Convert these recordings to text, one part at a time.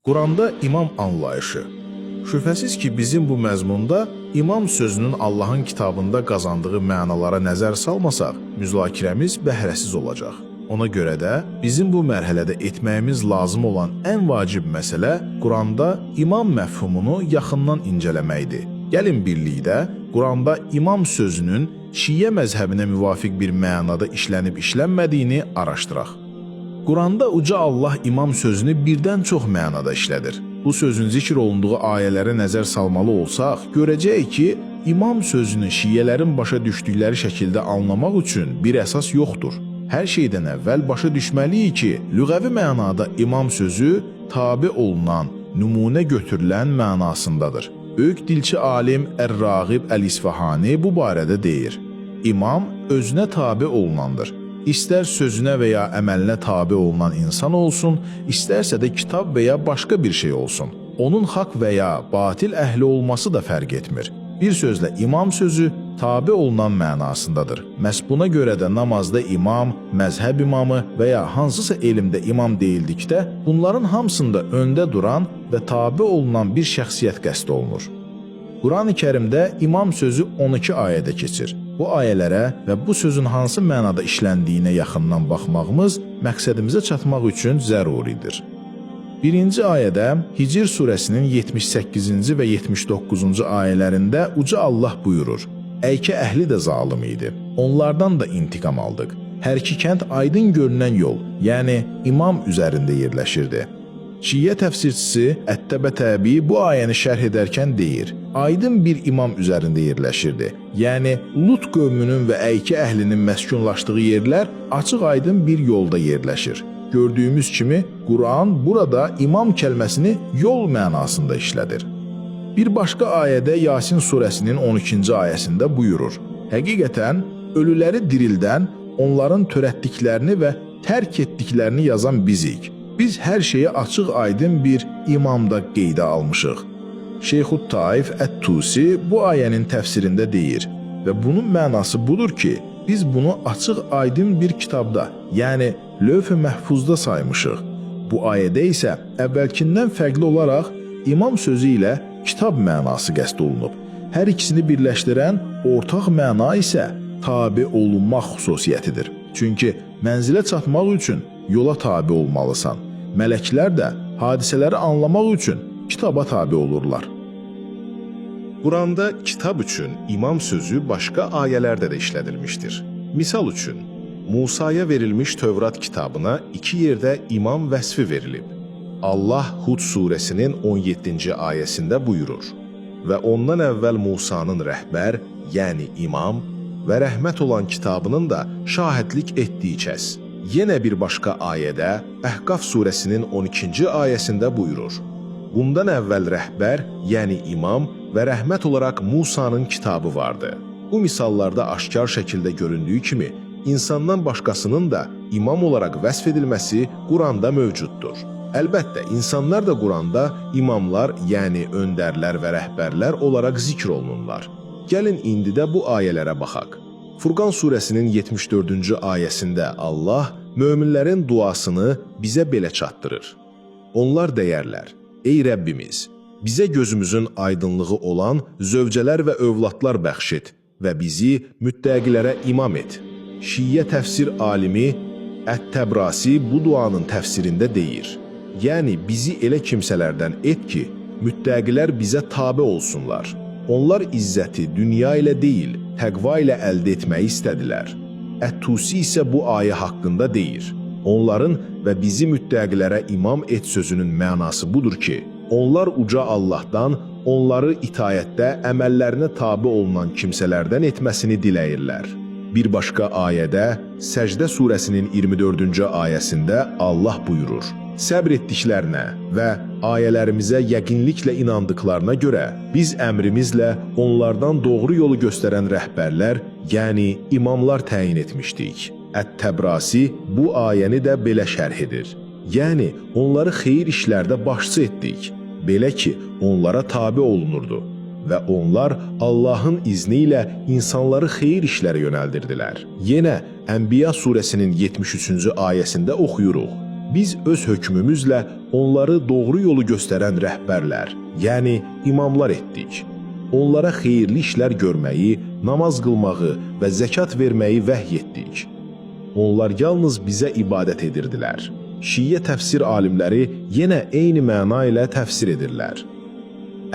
Quranda imam anlayışı. Şübhəsiz ki, bizim bu məzmunda imam sözünün Allahın kitabında qazandığı mənalara nəzər salmasaq, müzakirəmiz bəhrəsiz olacaq. Ona görə də bizim bu mərhələdə etməyimiz lazım olan ən vacib məsələ Quranda imam məfhumunu yaxından incələməkdir. Gəlin birlikdə Quranda imam sözünün Şiyə məzhəbinə müvafiq bir mənada işlənib-işlənmədiyini araşdıraq. Quranda Uca Allah imam sözünü birdən çox mənada işlədir. Bu sözün zikr olunduğu ayələrə nəzər salmalı olsaq, görəcəyik ki, imam sözünü şiyələrin başa düşdükləri şəkildə anlamaq üçün bir əsas yoxdur. Hər şeydən əvvəl başa düşməliyik ki, lüğəvi mənada imam sözü tabi olunan, nümunə götürülən mənasındadır. Böyük dilçi alim Ər-Rağib Əl-İsfahani bu barədə deyir. İmam özünə tabi olunandır. İstər sözünə və ya əməlinə tabi olunan insan olsun, istərsə də kitab və ya başqa bir şey olsun. Onun haqq və ya batil əhli olması da fərq etmir. Bir sözlə imam sözü tabi olunan mənasındadır. Məhz buna görə də namazda imam, məzhəb imamı və ya hansısa elmdə imam deyildikdə, bunların hamısında öndə duran və tabi olunan bir şəxsiyyət qəsd olunur. Quran-ı Kərimdə imam sözü 12 ayədə keçir. Bu ayələrə və bu sözün hansı mənada işləndiyinə yaxından baxmağımız məqsədimizə çatmaq üçün zəruridir. Birinci ayədə Hicr surəsinin 78-ci və 79-cu ayələrində Uca Allah buyurur: Əykə əhli də zalim idi. Onlardan da intiqam aldıq. Hər iki kənd aydın görünən yol, yəni imam üzərində yerləşirdi. Şiyə təfsirçisi Ət-Təbətəbi bu ayəni şərh edərkən deyir: Aydın bir imam üzərində yerləşirdi. Yəni Lut qövmünün və Əykə əhlinin məskunlaşdığı yerlər açıq aydın bir yolda yerləşir. Gördüyümüz kimi Quran burada imam kəlməsini yol mənasında işlədir. Bir başqa ayədə Yasin surəsinin 12-ci ayəsində buyurur: Həqiqətən ölüləri dirildən, onların törətdiklərini və tərk etdiklərini yazan bizik. Biz hər şeyi açıq aydın bir imamda qeydə almışıq. Şeyxud Taif Ət-Tusi bu ayənin təfsirində deyir və bunun mənası budur ki, biz bunu açıq aydın bir kitabda, yəni Lövh-i Məhfuzda saymışıq. Bu ayədə isə əvvəlkindən fərqli olaraq imam sözü ilə kitab mənası qəsd olunub. Hər ikisini birləşdirən ortaq məna isə tabi olunmaq xüsusiyyətidir. Çünki mənzilə çatmaq üçün yola tabi olmalısan. Mələklər də hadisələri anlamaq üçün kitaba tabi olurlar. Quranda kitab üçün imam sözü başqa ayələrdə də işlədilmişdir. Misal üçün, Musaya verilmiş Tövrat kitabına 2 yerdə imam vəsfi verilib. Allah Hud surəsinin 17-ci ayəsində buyurur: Və ondan əvvəl Musanın rəhbər, yəni imam və rəhmət olan kitabının da şahidlik etdiyi kəs. Yenə bir başqa ayədə Əhqaf surəsinin 12-ci ayəsində buyurur: Bundan əvvəl rəhbər, yəni imam və rəhmət olaraq Musanın kitabı vardı. Bu misallarda aşkar şəkildə göründüyü kimi, insandan başqasının da imam olaraq vəsf edilməsi Quranda mövcuddur. Əlbəttə, insanlar da Quranda imamlar, yəni öndərlər və rəhbərlər olaraq zikr olunurlar. Gəlin indi də bu ayələrə baxaq. Furqan surəsinin 74-cü ayəsində Allah möminlərin duasını bizə belə çatdırır. Onlar deyərlər: Ey Rəbbimiz, bizə gözümüzün aydınlığı olan zövcələr və övladlar bəxş et və bizi müttəqilərə imam et. Şiyə təfsir alimi Ət-Təbrasi bu duanın təfsirində deyir: Yəni bizi elə kimsələrdən et ki, müttəqilər bizə tabe olsunlar. Onlar izzəti dünya ilə deyil, təqva ilə əldə etməyi istədilər. Ət-Tusi isə bu ayə haqqında deyir: Onların və bizi müttəqilərə imam et sözünün mənası budur ki, onlar uca Allahdan onları itayətdə əməllərinə tabi olunan kimsələrdən etməsini diləyirlər. Bir başqa ayədə Səcdə surəsinin 24-cü ayəsində Allah buyurur: Səbr etdiklərinə və ayələrimizə yəqinliklə inandıqlarına görə biz əmrimizlə onlardan doğru yolu göstərən rəhbərlər, yəni imamlar təyin etmişdik. Ət-Təbrasi bu ayəni də belə şərh edir: Yəni onları xeyir işlərdə başçı etdik, belə ki, onlara tabi olunurdu və onlar Allahın izni ilə insanları xeyir işlərə yönəldirdilər. Yenə Ənbiya surəsinin 73-cü ayəsində oxuyuruq: biz öz hökmümüzlə onları doğru yolu göstərən rəhbərlər, yəni imamlar etdik. Onlara xeyirli işlər görməyi, namaz qılmağı və zəkat verməyi vəhy etdik. Onlar yalnız bizə ibadət edirdilər. Şiə təfsir alimləri yenə eyni məna ilə təfsir edirlər.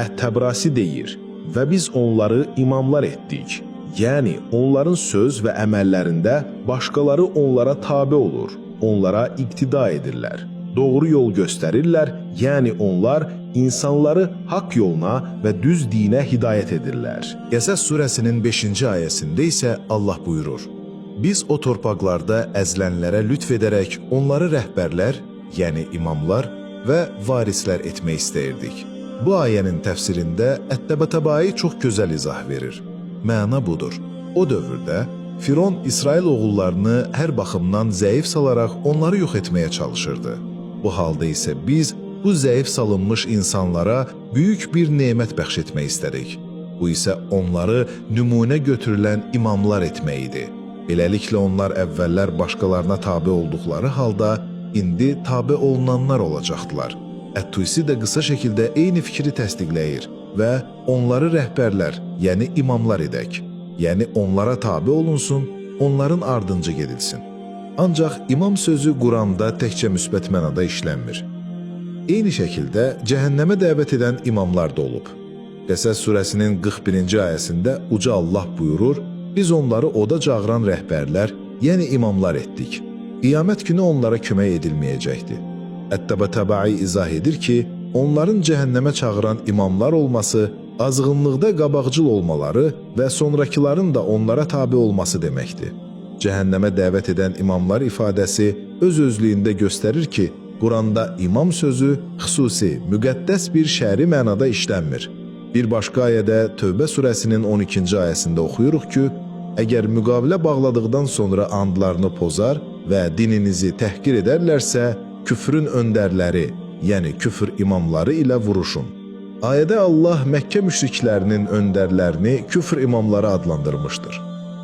Ət-Təbrasi deyir və biz onları imamlar etdik. Yəni, onların söz və əməllərində başqaları onlara tabe olur, onlara iqtida edirlər, doğru yol göstərirlər, yəni onlar insanları haqq yoluna və düz dinə hidayət edirlər. Qəsəs surəsinin 5-ci ayəsində isə Allah buyurur: Biz o torpaqlarda əzlənlərə lütf edərək onları rəhbərlər, yəni imamlar və varislər etmək istəyirdik. Bu ayənin təfsirində Ət-Təbətəbai çox gözəl izah verir. Məna budur. O dövrdə Firon İsrail oğullarını hər baxımdan zəif salaraq onları yox etməyə çalışırdı. Bu halda isə biz bu zəif salınmış insanlara böyük bir nemət bəxş etmək istədik. Bu isə onları nümunə götürülən imamlar etmək idi. Beləliklə onlar əvvəllər başqalarına tabe olduqları halda indi tabe olunanlar olacaqdılar. Ət-Tusi də qısa şəkildə eyni fikri təsdiqləyir və onları rəhbərlər, yəni imamlar edək. Yəni onlara tabe olunsun, onların ardınca gedilsin. Ancaq imam sözü Quranda təkcə müsbət mənada işlənmir. Eyni şəkildə cəhənnəmə dəvət edən imamlar da olub. Qəsəs surəsinin 41-ci ayəsində Uca Allah buyurur: Biz onları oda çağıran rəhbərlər, yəni imamlar etdik. Qiyamət günü onlara kömək edilməyəcəkdir. Ət-Təbətəbai izah edir ki, onların cəhənnəmə çağıran imamlar olması, azğınlıqda qabaqcıl olmaları və sonrakıların da onlara tabe olması deməkdir. Cəhənnəmə dəvət edən imamlar ifadəsi öz-özlüyündə göstərir ki, Quranda imam sözü xüsusi, müqəddəs bir şəri mənada işlənmir. Bir başqa ayədə Tövbə surəsinin 12-ci ayəsində oxuyuruq ki, əgər müqavilə bağladıqdan sonra andlarını pozar və dininizi təhqir edərlərsə, küfrün öndərləri, yəni küfr imamları ilə vuruşun. Ayədə Allah Məkkə müşriklərinin öndərlərini küfr imamları adlandırmışdır.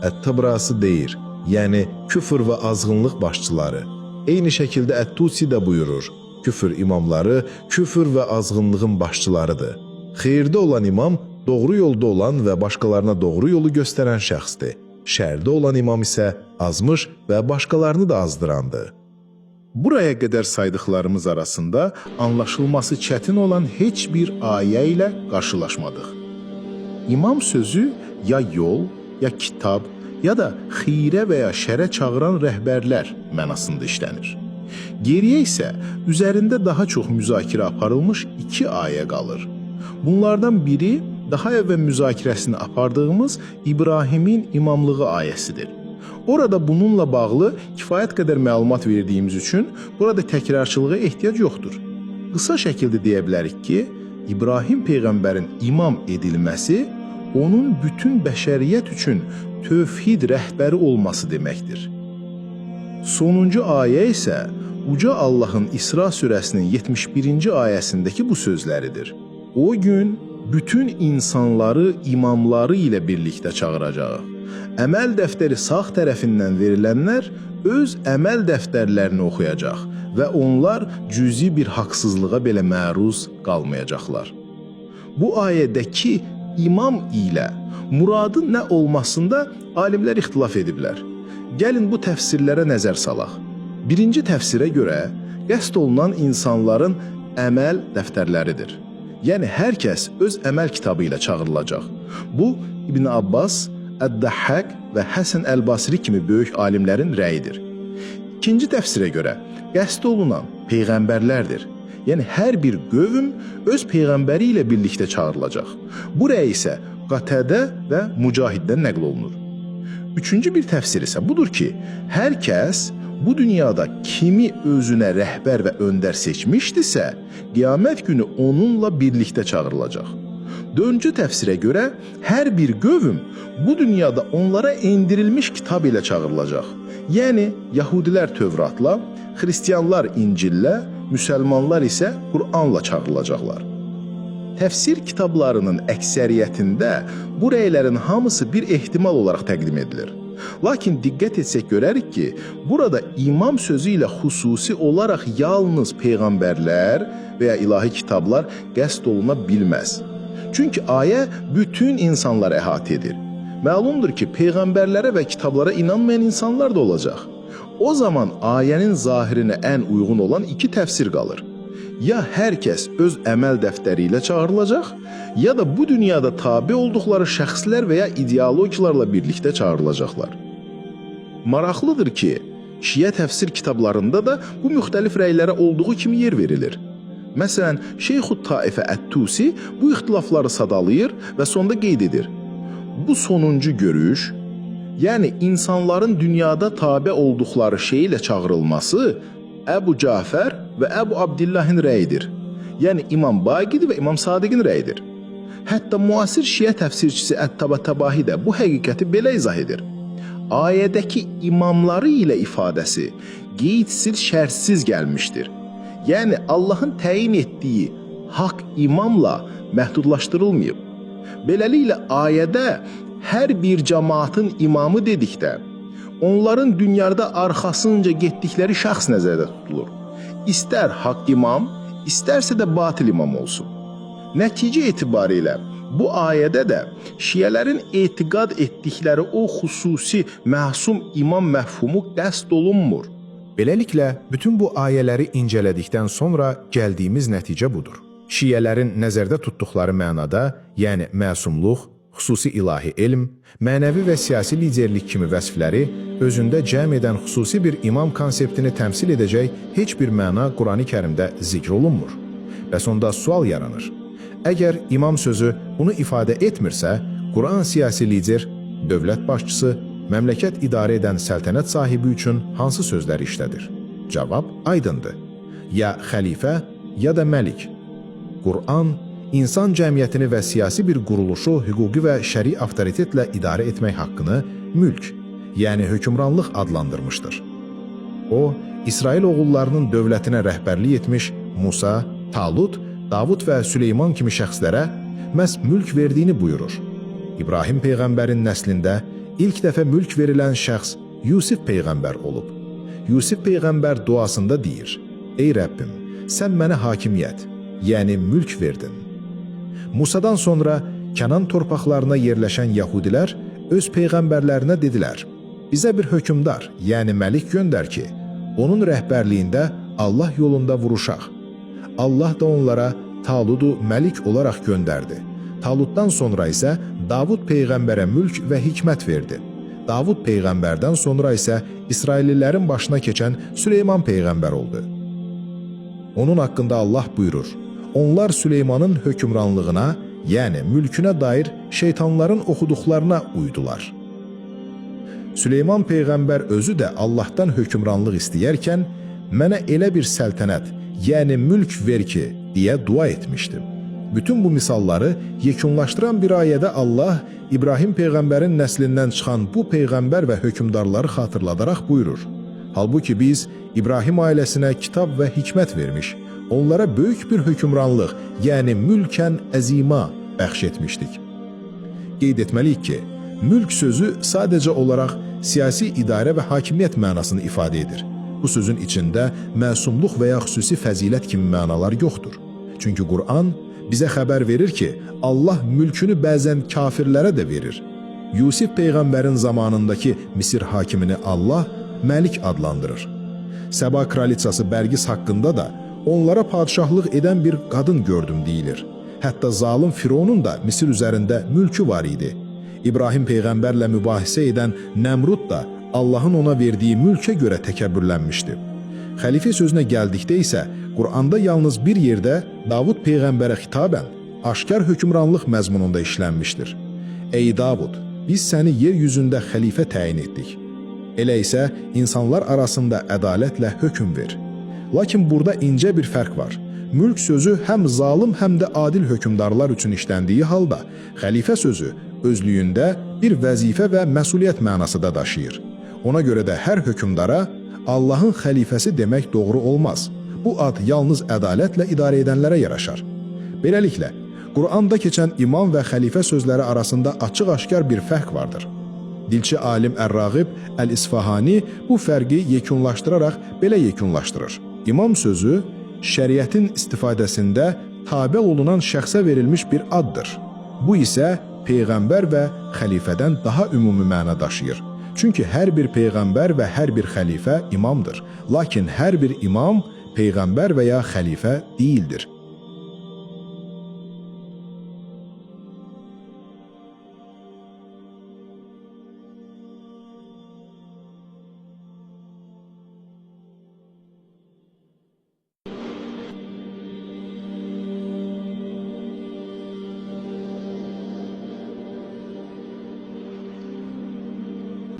Ət-Təbrasi deyir, yəni küfr və azğınlıq başçıları. Eyni şəkildə Ət-Tusi də buyurur, küfr imamları küfr və azğınlığın başçılarıdır. Xeyirdə olan imam doğru yolda olan və başqalarına doğru yolu göstərən şəxsdir. Şərdə olan imam isə azmış və başqalarını da azdırandır. Buraya qədər saydıqlarımız arasında anlaşılması çətin olan heç bir ayə ilə qarşılaşmadıq. İmam sözü ya yol, ya kitab, ya da xeyrə və ya şərə çağıran rəhbərlər mənasında işlənir. Geriyə isə üzərində daha çox müzakirə aparılmış 2 ayə qalır. Bunlardan biri daha əvvəl müzakirəsini apardığımız İbrahimin imamlığı ayəsidir. Orada bununla bağlı kifayət qədər məlumat verdiyimiz üçün burada təkrarçılığa ehtiyac yoxdur. Qısa şəkildə deyə bilərik ki, İbrahim Peyğəmbərin imam edilməsi onun bütün bəşəriyyət üçün tövhid rəhbəri olması deməkdir. Sonuncu ayə isə Uca Allahın İsra surəsinin 71-ci ayəsindəki bu sözləridir. O gün bütün insanları imamları ilə birlikdə çağıracaq. Əməl dəftəri sağ tərəfindən verilənlər öz əməl dəftərlərini oxuyacaq və onlar cüzi bir haqsızlığa belə məruz qalmayacaqlar. Bu ayədəki imam ilə muradın nə olmasında alimlər ixtilaf ediblər. Gəlin bu təfsirlərə nəzər salaq. Birinci təfsirə görə qəsd olunan insanların əməl dəftərləridir. Yəni hər kəs öz əməl kitabı ilə çağırılacaq. Bu İbn Abbas, Əd-Dəhhak və Həsən Əl-Basri kimi böyük alimlərin rəyidir. İkinci təfsirə görə qəsd olunan peyğəmbərlərdir. Yəni hər bir qövm öz peyğəmbəri ilə birlikdə çağırılacaq. Bu rəy isə Qatədə və Mücahiddən nəql olunur. Üçüncü bir təfsir isə budur ki, hər kəs bu dünyada kimi özünə rəhbər və öndər seçmişdisə, qiyamət günü onunla birlikdə çağırılacaq. Dördüncü təfsirə görə hər bir qövm bu dünyada onlara endirilmiş kitab ilə çağırılacaq. Yəni, Yahudilər Tövratla, Xristiyanlar İncillə, müsəlmanlar isə Qur'anla çağırılacaqlar. Təfsir kitablarının əksəriyyətində bu rəylərin hamısı bir ehtimal olaraq təqdim edilir. Lakin diqqət etsək görərik ki, burada imam sözü ilə xüsusi olaraq yalnız peyğəmbərlər və ya ilahi kitablar qəsd oluna bilməz. Çünki ayə bütün insanları əhatə edir. Məlumdur ki, peyğəmbərlərə və kitablara inanmayan insanlar da olacaq. O zaman ayənin zahirinə ən uyğun olan iki təfsir qalır. Ya hər kəs öz əməl dəftəri ilə çağırılacaq, ya da bu dünyada tabe olduqları şəxslər və ya ideologiyalarla birlikdə çağırılacaqlar. Maraqlıdır ki, Şiə təfsir kitablarında da bu müxtəlif rəylərə olduğu kimi yer verilir. Məsələn, Şeyxut Taifə Ət-Tusi bu ixtilafları sadalayır və sonda qeyd edir. Bu sonuncu görüş, yəni insanların dünyada tabe olduqları şey ilə çağırılması Əbu Cəfər və Əbu Abdillahin rəyidir. Yəni İmam Baqidi və İmam Sadiqin rəyidir. Hətta müasir Şiə təfsirçisi Ət-Tabatabahi də bu həqiqəti belə izah edir. Ayədəki imamları ilə ifadəsi qeydsiz şərtsiz gəlmişdir. Yəni Allahın təyin etdiyi haqq imamla məhdudlaşdırılmayıb. Beləliklə ayədə hər bir cəmaatın imamı dedikdə, onların dünyada arxasınca getdikləri şəxs nəzərdə tutulur. İstər haqq imam, istərsə də batil imam olsun. Nəticə etibarilə bu ayədə də Şiələrin etiqad etdikləri o xüsusi məsum imam məfhumu qəsd olunmur. Beləliklə, bütün bu ayələri incələdikdən sonra gəldiyimiz nəticə budur. Şiələrin nəzərdə tutduqları mənada, yəni məsumluq, xüsusi ilahi elm, mənəvi və siyasi liderlik kimi vəsfləri özündə cəm edən xüsusi bir imam konseptini təmsil edəcək heç bir məna Qurani Kərimdə zikr olunmur. Bəs onda sual yaranır. Əgər imam sözü bunu ifadə etmirsə, Quran siyasi lider, dövlət başçısı, məmləkət idarə edən səltənət sahibi üçün hansı sözləri işlədir? Cavab aydındır. Ya xəlifə, ya da məlik. Quran insan cəmiyyətini və siyasi bir quruluşu hüquqi və şəri avtoritetlə idarə etmək haqqını mülk, yəni hökmranlıq adlandırmışdır. O, İsrail oğullarının dövlətinə rəhbərlik etmiş Musa, Talut, Davud və Süleyman kimi şəxslərə məhz mülk verdiyini buyurur. İbrahim peyğəmbərin nəslində ilk dəfə mülk verilən şəxs Yusif peyğəmbər olub. Yusif peyğəmbər duasında deyir: "Ey Rəbbim, sən mənə hakimiyyət, yəni mülk verdin." Musadan sonra Kənan torpaqlarına yerləşən Yahudilər öz peyğəmbərlərinə dedilər: "Bizə bir hökmdar, yəni məlik göndər ki, onun rəhbərliyində Allah yolunda vuruşaq." Allah da onlara Taludu məlik olaraq göndərdi. Taluddan sonra isə Davud peyğəmbərə mülk və hikmət verdi. Davud peyğəmbərdən sonra isə İsraillilərin başına keçən Süleyman peyğəmbər oldu. Onun haqqında Allah buyurur: "Onlar Süleymanın hökmranlığına, yəni mülkünə dair şeytanların oxuduqlarına uydular." Süleyman peyğəmbər özü də Allahdan hökmranlıq istəyərkən, "Mənə elə bir səltənət, yəni mülk ver ki," deyə dua etmişdim. Bütün bu misalları yekunlaşdıran bir ayədə Allah İbrahim peyğəmbərin nəslindən çıxan bu peyğəmbər və hökmdarları xatırladaraq buyurur: "Halbuki biz İbrahim ailəsinə kitab və hikmət vermiş, onlara böyük bir hökmranlıq, yəni mülkən əzima bəxş etmişdik." Qeyd etməliyik ki, mülk sözü sadəcə olaraq siyasi idarə və hakimiyyət mənasını ifadə edir. Bu sözün içində məsumluq və ya xüsusi fəzilət kimi mənalar yoxdur. Çünki Quran bizə xəbər verir ki, Allah mülkünü bəzən kafirlərə də verir. Yusif peyğəmbərin zamanındakı Misir hakimini Allah məlik adlandırır. Səba kraliçası Bərqis haqqında da onlara padişahlıq edən bir qadın gördüm deyilir. Hətta zalim Fironun da Misir üzərində mülkü var idi. İbrahim peyğəmbərlə mübahisə edən Nəmrud da Allahın ona verdiyi mülkə görə təkəbbürlənmişdi. Xəlifə sözünə gəldikdə isə Quranda yalnız bir yerdə Davud peyğəmbərə xitabən aşkar hökmranlıq məzmununda işlənmişdir. "Ey Davud, biz səni yeryüzündə xəlifə təyin etdik. Elə isə insanlar arasında ədalətlə hökm ver." Lakin burada incə bir fərq var. Mülk sözü həm zalim, həm də adil hökmdarlar üçün işləndiyi halda, xəlifə sözü özlüyündə bir vəzifə və məsuliyyət mənası da daşıyır. Ona görə də hər hökmdara Allahın xəlifəsi demək doğru olmaz. Bu ad yalnız ədalətlə idarə edənlərə yaraşar. Beləliklə, Quranda keçən imam və xəlifə sözləri arasında açıq-aşkar bir fərq vardır. Dilçi alim Ər-Rağib Əl-İsfahani bu fərqi yekunlaşdıraraq belə yekunlaşdırır. İmam sözü şəriətin istifadəsində tabe olunan şəxsə verilmiş bir addır. Bu isə peyğəmbər və xəlifədən daha ümumi məna daşıyır. Çünki hər bir peyğəmbər və hər bir xəlifə imamdır. Lakin hər bir imam peyğəmbər və ya xəlifə deyildir.